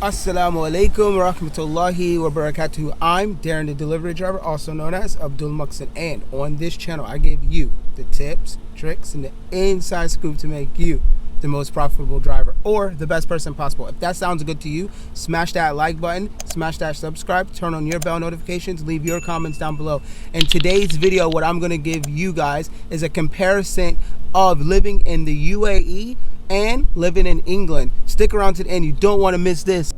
Assalamu alaikum wa rahmatullahi wa barakatuh. I'm Darren, the delivery driver, also known as Abdul Muqsin, and on this channel I give you the tips, tricks, and the inside scoop to make you the most profitable driver or the best person possible. If that sounds good to you, smash that like button, smash that subscribe, turn on your bell notifications, leave your comments down below. In today's video, what I'm going to give you guys is a comparison of living in the UAE and living in England. Stick around to the end, you don't want to miss this.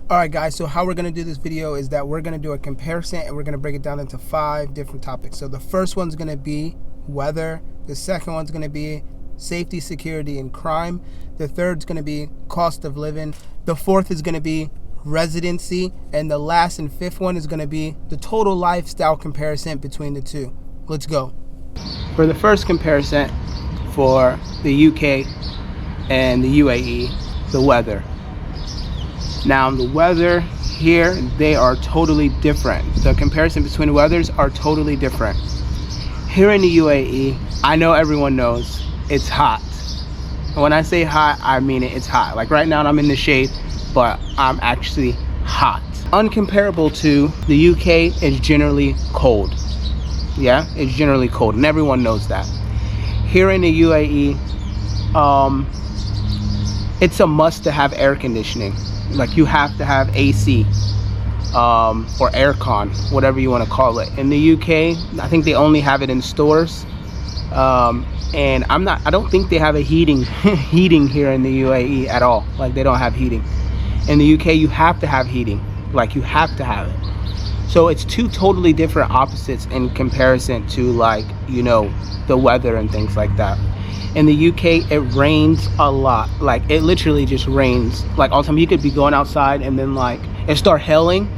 Alright guys, so how we're going to do this video is that we're going to do a comparison and we're going to break it down into 5 different topics. So the first one's going to be weather, the second one's going to be safety, security, and crime, the third's going to be cost of living, the fourth is going to be residency, and the last and fifth one is going to be the total lifestyle comparison between the two. Let's go. For the first comparison for the UK and the UAE, the weather. Now the weather here, they are totally different. The comparison between the weathers are totally different. Here in the UAE, I know everyone knows it's hot. When I say hot, I mean it, it's hot. Like right now I'm in the shade, but I'm actually hot. Uncomparable to the UK, is generally cold. Yeah, it's generally cold and everyone knows that. Here in the UAE, it's a must to have air conditioning. Like you have to have AC or aircon, whatever you want to call it. In the UK, I think they only have it in stores, and I don't think they have a heating here in the UAE at all. Like they don't have heating. In the UK, you have to have heating. Like you have to have it. So it's two totally different opposites in comparison to, like, you know, the weather and things like that. In the UK, it rains a lot. Like it literally just rains like all the time. You could be going outside and then like it start hailing,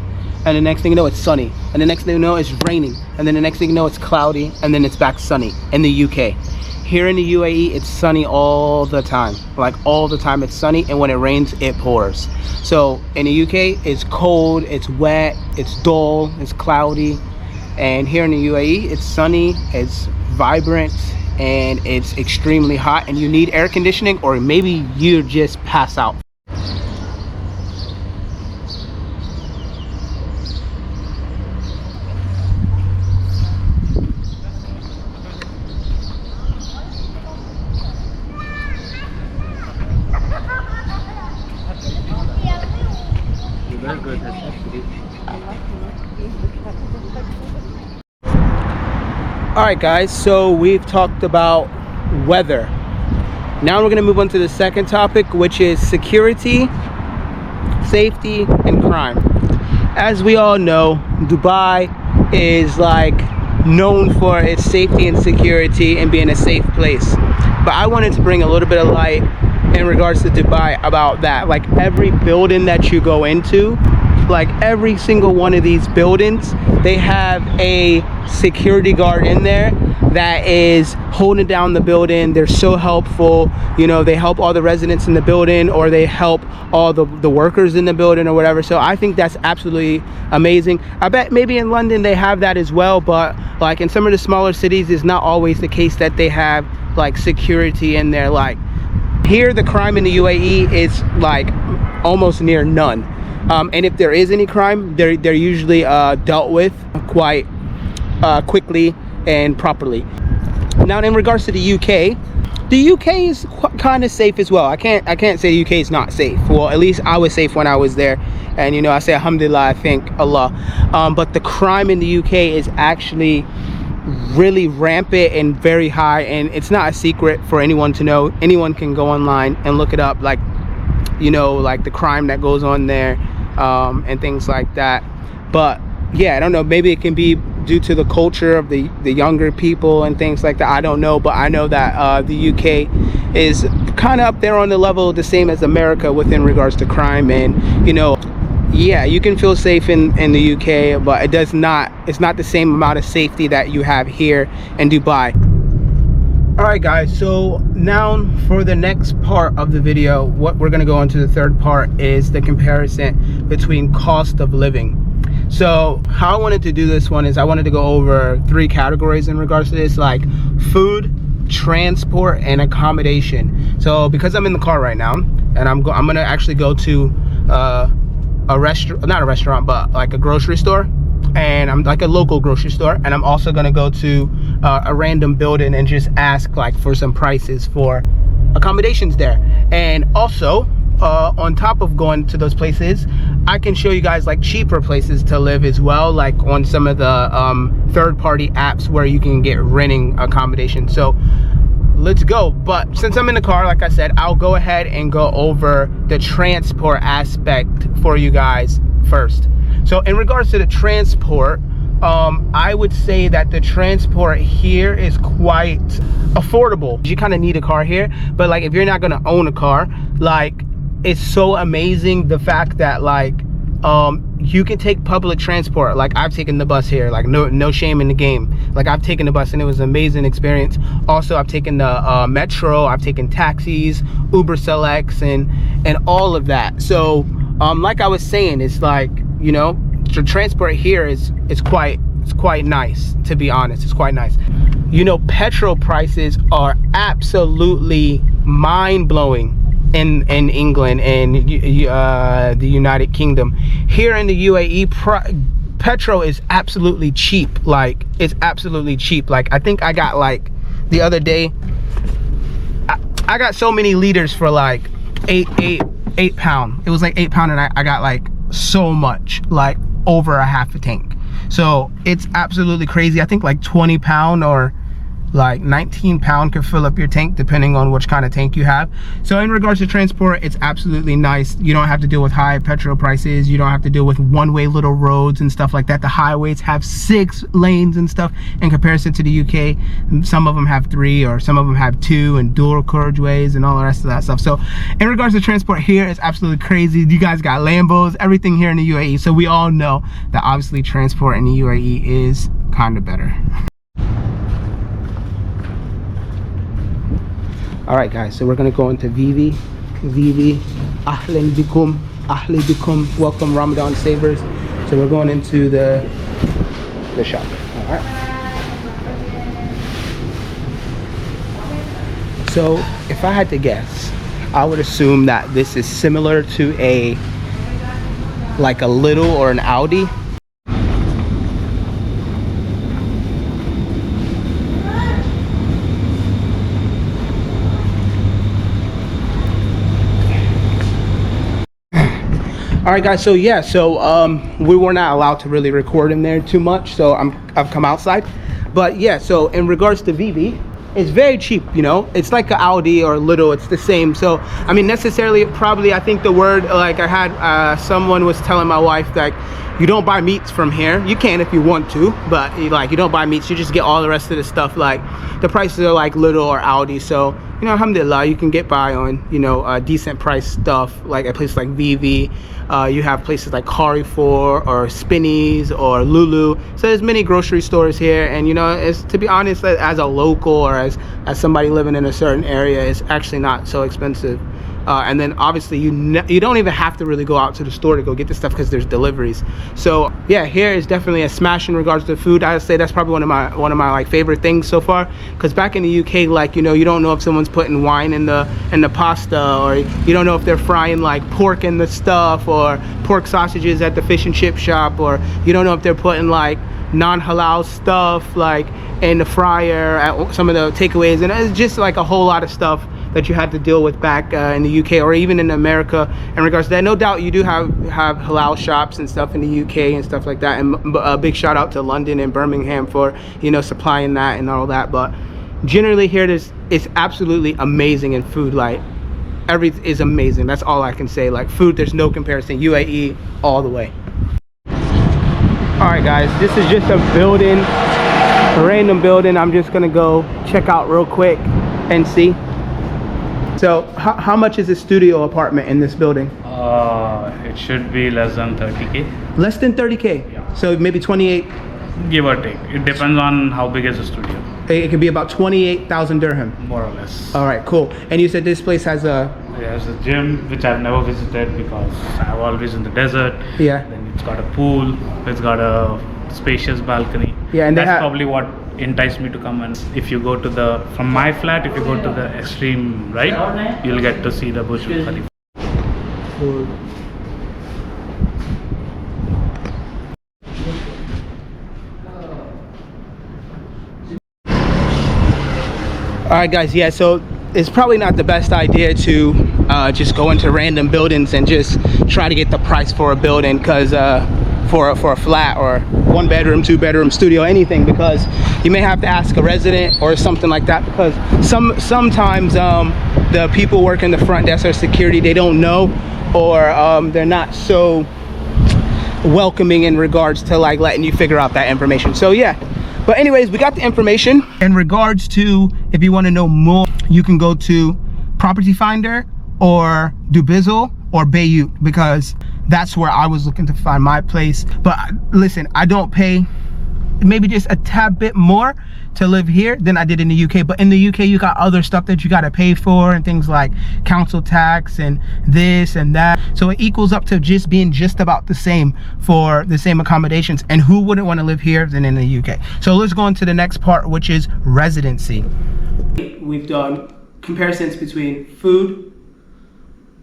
and the next thing you know it's sunny, and the next thing you know it's raining, and then the next thing you know it's cloudy, and then it's back sunny. In the UK, here in the UAE, it's sunny all the time. Like all the time it's sunny, and when it rains it pours. So in the UK, it's cold, it's wet, it's dull, it's cloudy. And here in the UAE, it's sunny, it's vibrant, and it's extremely hot, and you need air conditioning, or maybe you just pass out. Alright guys, so we've talked about weather. Now we're going to move on to the second topic, which is security, safety, and crime. As we all know, Dubai is like known for its safety and security and being a safe place. But I wanted to bring a little bit of light in regards to Dubai about that. Like every building that you go into, like every single one of these buildings, they have a security guard in there that is holding down the building. They're so helpful. You know, they help all the residents in the building, or they help all the workers in the building or whatever. So I think that's absolutely amazing. I bet maybe in London they have that as well, but like in some of the smaller cities, it's not always the case that they have like security in there. Like here, the crime in the UAE is like almost near none. And if there is any crime, they're usually dealt with quite quickly and properly. Now in regards to the UK is kind of safe as well. I can't say the UK is not safe. Well, at least I was safe when I was there, and you know, I say alhamdulillah, I thank Allah. But the crime in the UK is actually really rampant and very high, and it's not a secret for anyone to know. Anyone can go online and look it up, like, you know, like the crime that goes on there, and things like that. But yeah, I don't know, maybe it can be due to the culture of the younger people and things like that. I don't know, but I know that the UK is kind of up there on the level the same as America within regards to crime. And you know, yeah, you can feel safe in the UK, but it's not the same amount of safety that you have here in Dubai. Alright guys, so now for the next part of the video, what we're going to go on to the third part is the comparison between cost of living. So how I wanted to do this one is I wanted to go over 3 categories in regards to this, like food, transport, and accommodation. So because I'm in the car right now, and I'm gonna actually go to a restaurant, not a restaurant, but like a grocery store, and I'm like a local grocery store, and I'm also gonna go to a random building and just ask like for some prices for accommodations there. And also on top of going to those places, I can show you guys like cheaper places to live as well, like on some of the third-party apps where you can get renting accommodation. So let's go. But since I'm in the car, like I said, I'll go ahead and go over the transport aspect for you guys first. So in regards to the transport, I would say that the transport here is quite affordable. You kind of need a car here, but like if you're not gonna own a car, like it's so amazing the fact that like you can take public transport. Like I've taken the bus here, like no shame in the game. Like I've taken the bus and it was an amazing experience. Also, I've taken the metro, I've taken taxis, Uber Selects, and all of that. So like I was saying, it's like, you know, the transport here is quite nice, to be honest. It's quite nice. You know, petrol prices are absolutely mind-blowing in England and the United Kingdom. Here in the UAE, petrol is absolutely cheap. Like it's absolutely cheap. Like I think I got like the other day, I got so many liters for like eight pound. It was like £8, and I got like so much, like over a half a tank. So it's absolutely crazy. I think like £20 or like £19 could fill up your tank depending on which kind of tank you have. So in regards to transport, it's absolutely nice. You don't have to deal with high petrol prices. You don't have to deal with one-way little roads and stuff like that. The highways have 6 lanes and stuff in comparison to the UK. Some of them have 3, or some of them have 2, and dual carriageways and all the rest of that stuff. So in regards to transport here, it's absolutely crazy. You guys got Lambos, everything here in the UAE. So we all know that obviously transport in the UAE is kind of better. All right, guys, so we're gonna go into Vivi, ahlan bikum, welcome Ramadan savers. So we're going into the shop. All right. So if I had to guess, I would assume that this is similar to like a Lidl or an Audi. All right, guys, so yeah, we were not allowed to really record in there too much, so I've come outside. But yeah, so in regards to Vivi, it's very cheap, you know. It's like an Audi or a Lidl, it's the same. So I mean, necessarily, probably, I think the word, like I had someone was telling my wife that you don't buy meats from here. You can if you want to, but like you don't buy meats, you just get all the rest of the stuff. Like the prices are like Lidl or Audi, so you know, alhamdulillah, you can get by on, you know, decent price stuff like at places like Vivi. You have places like Carrefour or Spinneys or Lulu. So there's many grocery stores here, and you know, it's, to be honest, as a local or as somebody living in a certain area, it's actually not so expensive. And then obviously you don't even have to really go out to the store to go get this stuff because there's deliveries. So yeah, here is definitely a smash in regards to food. I would say that's probably one of my like favorite things so far, because back in the UK, like, you know, you don't know if someone's putting wine in the pasta, or you don't know if they're frying like pork in the stuff, or pork sausages at the fish and chip shop, or you don't know if they're putting like non-halal stuff like in the fryer at some of the takeaways. And it's just like a whole lot of stuff that you had to deal with back in the UK or even in America in regards to that. No doubt you do have halal shops and stuff in the UK and stuff like that, and a big shout out to London and Birmingham for, you know, supplying that and all that. But generally here it's absolutely amazing in food. Like everything is amazing. That's all I can say. Like food, there's no comparison. UAE all the way. All right, guys, this is just a building, a random building. I'm just gonna go check out real quick and see. So how much is a studio apartment in this building? It should be less than 30K. Less than 30K? Yeah. So maybe 28? Give or take. It depends on how big is the studio. It could be about 28,000 dirham. More or less. All right, cool. And you said this place has a... It has a gym, which I've never visited because I'm always in the desert. Yeah. Then it's got a pool. It's got a spacious balcony. Yeah, and that's probably what enticed me to come. And if you go to from my flat, if you go to the extreme right, you'll get to see the Burj Khalifa. All right, guys. Yeah, so it's probably not the best idea to just go into random buildings and just try to get the price for a building, because for a flat or 1 bedroom, 2 bedroom, studio, anything, because you may have to ask a resident or something like that, because sometimes the people working the front desk or security, they don't know, or they're not so welcoming in regards to like letting you figure out that information. So yeah, but anyways, we got the information. In regards to, if you want to know more, you can go to Property Finder or Dubizzle or Bayut, because that's where I was looking to find my place. But listen, I don't pay maybe just a tad bit more to live here than I did in the UK. But in the UK, you got other stuff that you got to pay for, and things like council tax and this and that. So it equals up to just being just about the same for the same accommodations. And who wouldn't want to live here than in the UK? So let's go on to the next part, which is residency. We've done comparisons between food,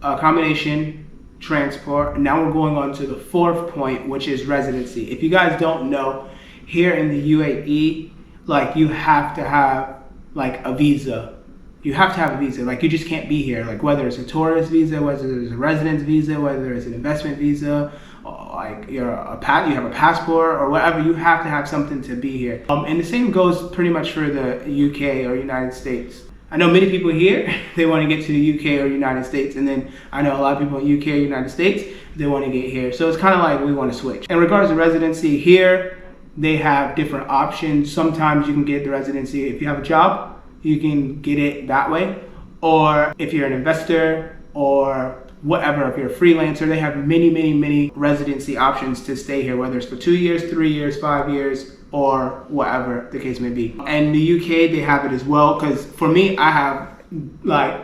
accommodation, transport, and now we're going on to the fourth point, which is residency. If you guys don't know, here in the UAE, like, you have to have like a visa. You have to have a visa. Like, you just can't be here. Like, whether it's a tourist visa, whether it's a residence visa, whether it's an investment visa, or like you have a passport or whatever, you have to have something to be here. And the same goes pretty much for the UK or United States. I know many people here, they want to get to the UK or United States, and then I know a lot of people in UK or United States, they want to get here. So it's kind of like we want to switch. In regards to residency here, they have different options. Sometimes you can get the residency if you have a job, you can get it that way. Or if you're an investor or whatever, if you're a freelancer, they have many residency options to stay here, whether it's for 2 years, 3 years, 5 years, or whatever the case may be. And the UK, they have it as well, because for me, I have, like,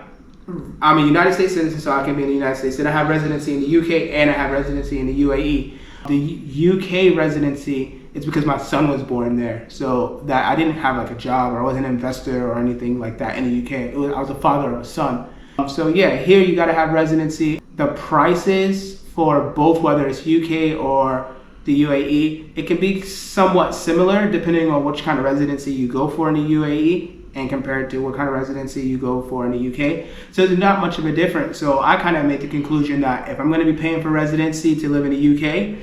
I'm a United States citizen, so I can be in the United States. And I have residency in the UK and I have residency in the UAE. The UK residency, it's because my son was born there. So that I didn't have like a job, or I wasn't an investor or anything like that in the UK. I was a father of a son. So yeah, here you gotta have residency. The prices for both, whether it's UK or the UAE, it can be somewhat similar depending on which kind of residency you go for in the UAE and compared to what kind of residency you go for in the UK. So there's not much of a difference. So I kind of made the conclusion that if I'm going to be paying for residency to live in the UK,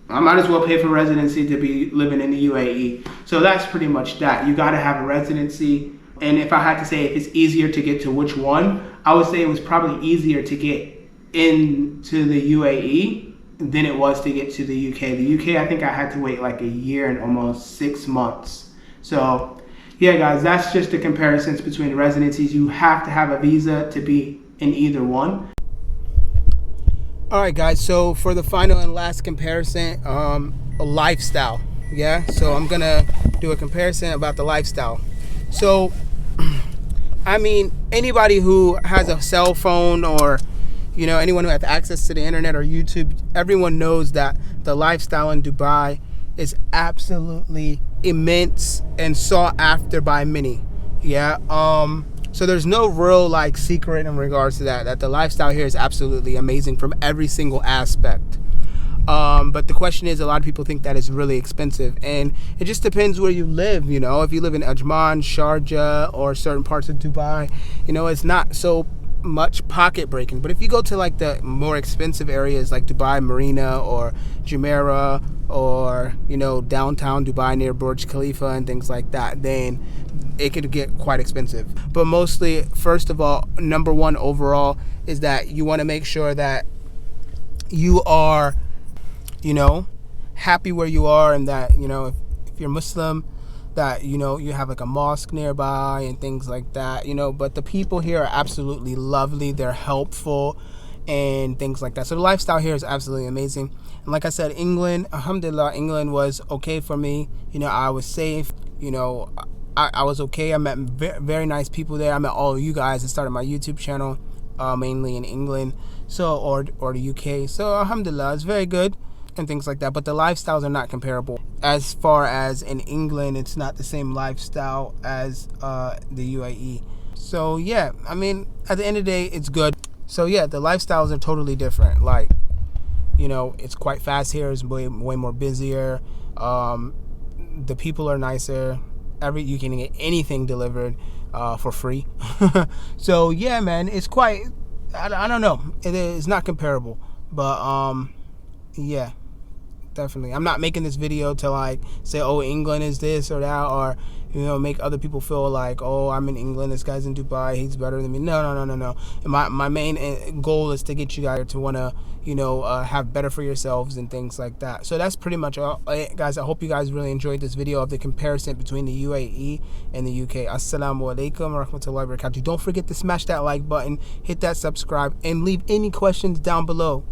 I might as well pay for residency to be living in the UAE. So that's pretty much that. You got to have a residency. And if I had to say if it's easier to get to which one, I would say it was probably easier to get into the UAE than it was to get to the UK. The UK, I think I had to wait like a year and almost 6 months. So yeah, guys, that's just the comparisons between residencies. You have to have a visa to be in either one. All right, guys, so for the final and last comparison, a lifestyle. Yeah, so I'm gonna do a comparison about the lifestyle. So I mean, anybody who has a cell phone, or you know, anyone who has access to the internet or YouTube, everyone knows that the lifestyle in Dubai is absolutely immense and sought after by many. Yeah, so there's no real like secret in regards to that the lifestyle here is absolutely amazing from every single aspect. But the question is, a lot of people think that it's really expensive, and it just depends where you live. You know, if you live in Ajman, Sharjah, or certain parts of Dubai, you know, it's not so much pocket breaking. But if you go to like the more expensive areas like Dubai Marina or Jumeirah, or you know, downtown Dubai near Burj Khalifa and things like that, then it could get quite expensive. But mostly, first of all, number one overall is that you want to make sure that you are, you know, happy where you are, and that, you know, if you're Muslim, that, you know, you have like a mosque nearby and things like that, you know. But the people here are absolutely lovely, they're helpful and things like that. So the lifestyle here is absolutely amazing. And like I said, England, alhamdulillah, England was okay for me. You know, I was safe, you know, I was okay. I met very nice people there. I met all of you guys and started my YouTube channel mainly in England, so or the UK. So alhamdulillah, it's very good and things like that. But the lifestyles are not comparable. As far as in England, it's not the same lifestyle as the UAE. So yeah, I mean, at the end of the day, it's good. So yeah, the lifestyles are totally different. Like, you know, it's quite fast here. It's way more busier. The people are nicer. You can get anything delivered. for free. So yeah, man, it's quite. I don't know. It's not comparable, but yeah. Definitely. I'm not making this video to like say, oh, England is this or that, or make other people feel like, oh, I'm in England, this guy's in Dubai, he's better than me. No. My main goal is to get you guys to want to have better for yourselves and things like that. So that's pretty much all, guys. I hope you guys really enjoyed this video of the comparison between the UAE and the UK. Assalamu alaikum wa rahmatullahi wa barakatuh. Don't forget to smash that like button, hit that subscribe, and leave any questions down below.